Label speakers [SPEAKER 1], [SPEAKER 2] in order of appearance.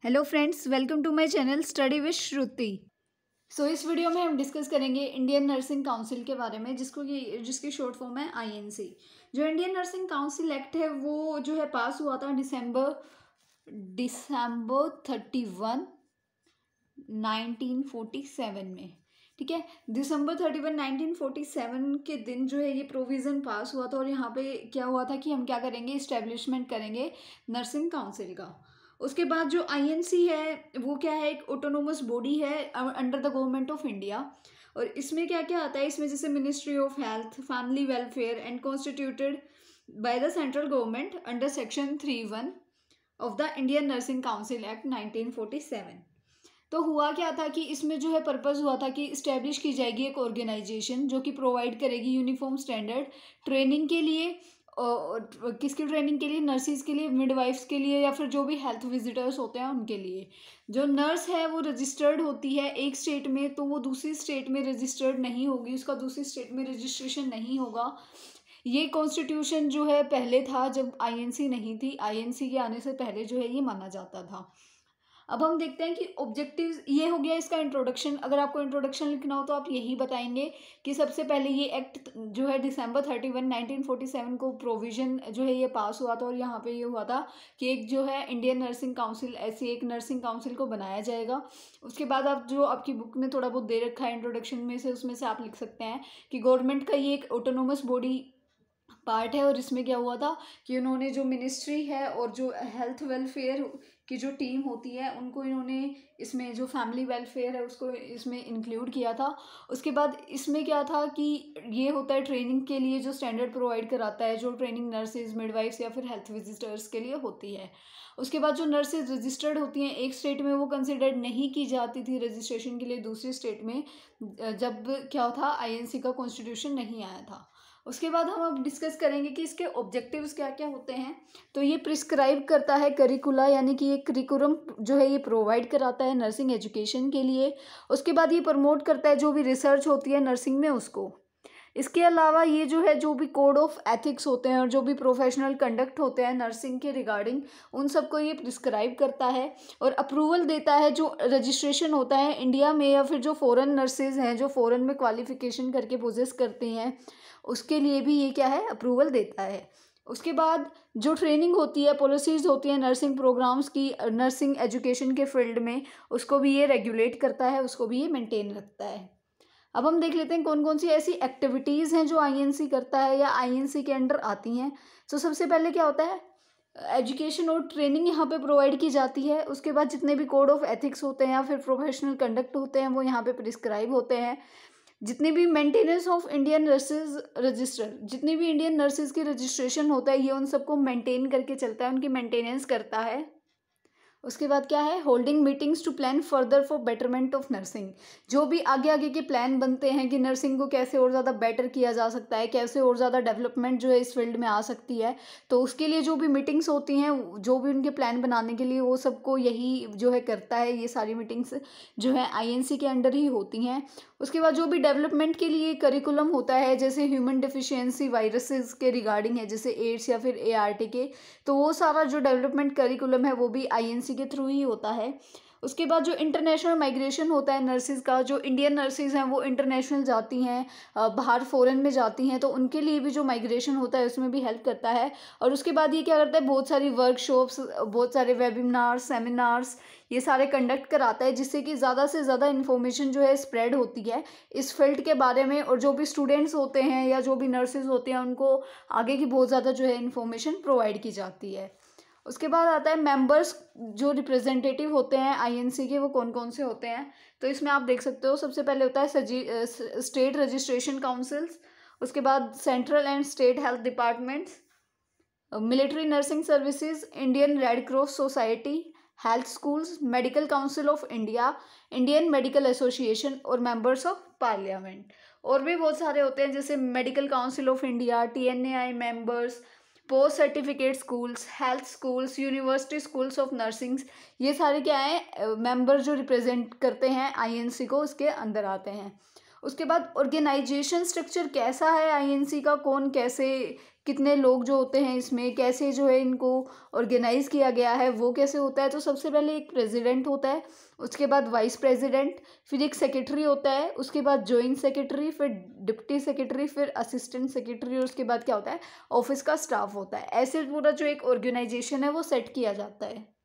[SPEAKER 1] Hello friends, welcome to my channel study with Shruti. इस video में हम डिस्कस करेंगे इंडियन नर्सिंग काउंसिल के बारे में, जिसकी शॉर्ट फॉर्म है आईएनसी। जो इंडियन नर्सिंग काउंसिल एक्ट है वो जो है पास हुआ था दिसंबर 31 1947 में। ठीक है, दिसंबर 31 1947 के दिन जो है ये प्रोविज़न पास हुआ था। और यहाँ पे क्या हुआ था कि हम क्या करेंगे, इस्टेब्लिशमेंट करेंगे नर्सिंग काउंसिल का। उसके बाद जो आईएनसी है वो क्या है, एक ऑटोनोमस बॉडी है under the government of India. और इसमें क्या क्या आता है, इसमें जैसे ministry of health, family welfare and constituted by the central government under section 3(1) of the Indian nursing council act 1947। तो हुआ क्या था कि इसमें जो है पर्पस हुआ था कि इस्टेब्लिश की जाएगी एक ऑर्गेनाइजेशन जो कि प्रोवाइड करेगी यूनिफॉर्म स्टैंडर्ड ट्रेनिंग के लिए। किसकी ट्रेनिंग के लिए? नर्सिस के लिए, मिडवाइफ्स के लिए, या फिर जो भी हेल्थ विजिटर्स होते हैं उनके लिए। जो नर्स है वो रजिस्टर्ड होती है एक स्टेट में, तो वो दूसरी स्टेट में रजिस्टर्ड नहीं होगी, उसका दूसरी स्टेट में रजिस्ट्रेशन नहीं होगा। ये कॉन्स्टिट्यूशन जो है पहले था जब आईएनसी नहीं थी, आईएनसी के आने से पहले जो है ये माना जाता था। अब हम देखते हैं कि ऑब्जेक्टिव्स, ये हो गया इसका इंट्रोडक्शन। अगर आपको इंट्रोडक्शन लिखना हो तो आप यही बताएंगे कि सबसे पहले ये एक्ट जो है दिसंबर 31 1947 को प्रोविजन जो है ये पास हुआ था। और यहाँ पे ये हुआ था कि एक जो है इंडियन नर्सिंग काउंसिल, ऐसी एक नर्सिंग काउंसिल को बनाया जाएगा। उसके बाद आप जो आपकी बुक में थोड़ा बहुत दे रखा है इंट्रोडक्शन में से, उसमें से आप लिख सकते हैं कि गवर्नमेंट का ये एक ऑटोनोमस बॉडी पार्ट है। और इसमें क्या हुआ था कि उन्होंने जो मिनिस्ट्री है और जो हेल्थ वेलफेयर की जो टीम होती है उनको इन्होंने इसमें, जो फैमिली वेलफेयर है उसको इसमें इंक्लूड किया था। उसके बाद इसमें क्या था कि ये होता है ट्रेनिंग के लिए जो स्टैंडर्ड प्रोवाइड कराता है, जो ट्रेनिंग नर्सेज, मिडवाइफ्स या फिर हेल्थ विजिटर्स के लिए होती है। उसके बाद जो नर्सेज रजिस्टर्ड होती हैं एक स्टेट में, वो कंसिडर्ड नहीं की जाती थी रजिस्ट्रेशन के लिए दूसरी स्टेट में, जब क्या था आईएनसी का कॉन्स्टिट्यूशन नहीं आया था। उसके बाद हम अब डिस्कस करेंगे कि इसके ऑब्जेक्टिव्स क्या क्या होते हैं। तो ये प्रिस्क्राइब करता है करिकुला, यानी कि ये करिकुलम जो है ये प्रोवाइड कराता है नर्सिंग एजुकेशन के लिए। उसके बाद ये प्रमोट करता है जो भी रिसर्च होती है नर्सिंग में उसको। इसके अलावा ये जो है जो भी कोड ऑफ एथिक्स होते हैं और जो भी प्रोफेशनल कंडक्ट होते हैं नर्सिंग के रिगार्डिंग, उन सबको ये प्रिस्क्राइब करता है। और अप्रूवल देता है जो रजिस्ट्रेशन होता है इंडिया में, या फिर जो फॉरेन नर्सेज हैं जो फॉरेन में क्वालिफिकेशन करके पोजेस करती हैं, उसके लिए भी ये क्या है, अप्रूवल देता है। उसके बाद जो ट्रेनिंग होती है, पॉलिसीज़ होती है नर्सिंग प्रोग्राम्स की नर्सिंग एजुकेशन के फील्ड में, उसको भी ये रेगुलेट करता है, उसको भी ये मेंटेन रखता है। अब हम देख लेते हैं कौन कौन सी ऐसी एक्टिविटीज़ हैं जो आईएनसी करता है या आईएनसी के अंडर आती हैं। तो सबसे पहले क्या होता है, एजुकेशन और ट्रेनिंग यहाँ पे प्रोवाइड की जाती है। उसके बाद जितने भी कोड ऑफ एथिक्स होते हैं या फिर प्रोफेशनल कंडक्ट होते हैं वो यहाँ पे प्रिस्क्राइब होते हैं। जितने भी maintenance of Indian nurses register, जितनी भी इंडियन नर्सेज की रजिस्ट्रेशन होता है ये उन सबको मेंटेन करके चलता है, उनकी मेंटेनेंस करता है। उसके बाद क्या है, holding meetings to plan further for betterment of nursing. जो भी आगे आगे के प्लान बनते हैं कि नर्सिंग को कैसे और ज़्यादा बेटर किया जा सकता है, कैसे और ज़्यादा डेवलपमेंट जो है इस फील्ड में आ सकती है, तो उसके लिए जो भी मीटिंग्स होती हैं, जो भी उनके प्लान बनाने के लिए, वो सबको यही जो है करता है। ये सारी मीटिंग्स जो है आईएनसी के अंडर ही होती हैं। उसके बाद जो भी डेवलपमेंट के लिए करिकुलम होता है, जैसे ह्यूमन डिफिशियंसी वायरसेस के रिगार्डिंग है, जैसे एड्स या फिर एआरटी के, तो वो सारा जो डेवलपमेंट करिकुलम है वो भी आईएनसी के थ्रू ही होता है। उसके बाद जो इंटरनेशनल माइग्रेशन होता है नर्सिस का, जो इंडियन नर्सिस हैं वो इंटरनेशनल जाती हैं, बाहर फॉरेन में जाती हैं, तो उनके लिए भी जो माइग्रेशन होता है उसमें भी हेल्प करता है। और उसके बाद ये क्या करता है, बहुत सारी वर्कशॉप्स, बहुत सारे वेबिनार्स, सेमिनार्स ये सारे कंडक्ट कराता है, जिससे कि ज़्यादा से ज़्यादा इन्फॉर्मेशन जो है स्प्रेड होती है इस फील्ड के बारे में। और जो भी स्टूडेंट्स होते हैं या जो भी नर्सेज होते हैं उनको आगे की बहुत ज़्यादा जो है इन्फॉर्मेशन प्रोवाइड की जाती है। उसके बाद आता है मेंबर्स, जो रिप्रेजेंटेटिव होते हैं आईएनसी के, वो कौन कौन से होते हैं। तो इसमें आप देख सकते हो, सबसे पहले होता है स्टेट रजिस्ट्रेशन काउंसिल्स। उसके बाद central and state health departments, Military Nursing Services, Indian Red Cross Society, health schools, Medical Council of India, Indian Medical Association और मेंबर्स ऑफ पार्लियामेंट। और भी बहुत सारे होते हैं, जैसे Medical Council of India, TNAI members, post certificate schools, health schools, university schools of nursing. ये सारे क्या हैं, मेंबर जो रिप्रेजेंट करते हैं आईएनसी को, उसके अंदर आते हैं। उसके बाद ऑर्गेनाइजेशन स्ट्रक्चर कैसा है आईएनसी का, कौन कैसे कितने लोग जो होते हैं इसमें, कैसे जो है इनको ऑर्गेनाइज़ किया गया है, वो कैसे होता है। तो सबसे पहले एक प्रेसिडेंट होता है, उसके बाद वाइस प्रेसिडेंट, फिर एक सेक्रेटरी होता है, उसके बाद जॉइंट सेक्रेटरी, फिर डिप्टी सेक्रेटरी, फिर असिस्टेंट सेक्रेटरी, और उसके बाद क्या होता है, ऑफिस का स्टाफ होता है। ऐसे पूरा जो एक ऑर्गेनाइजेशन है वो सेट किया जाता है।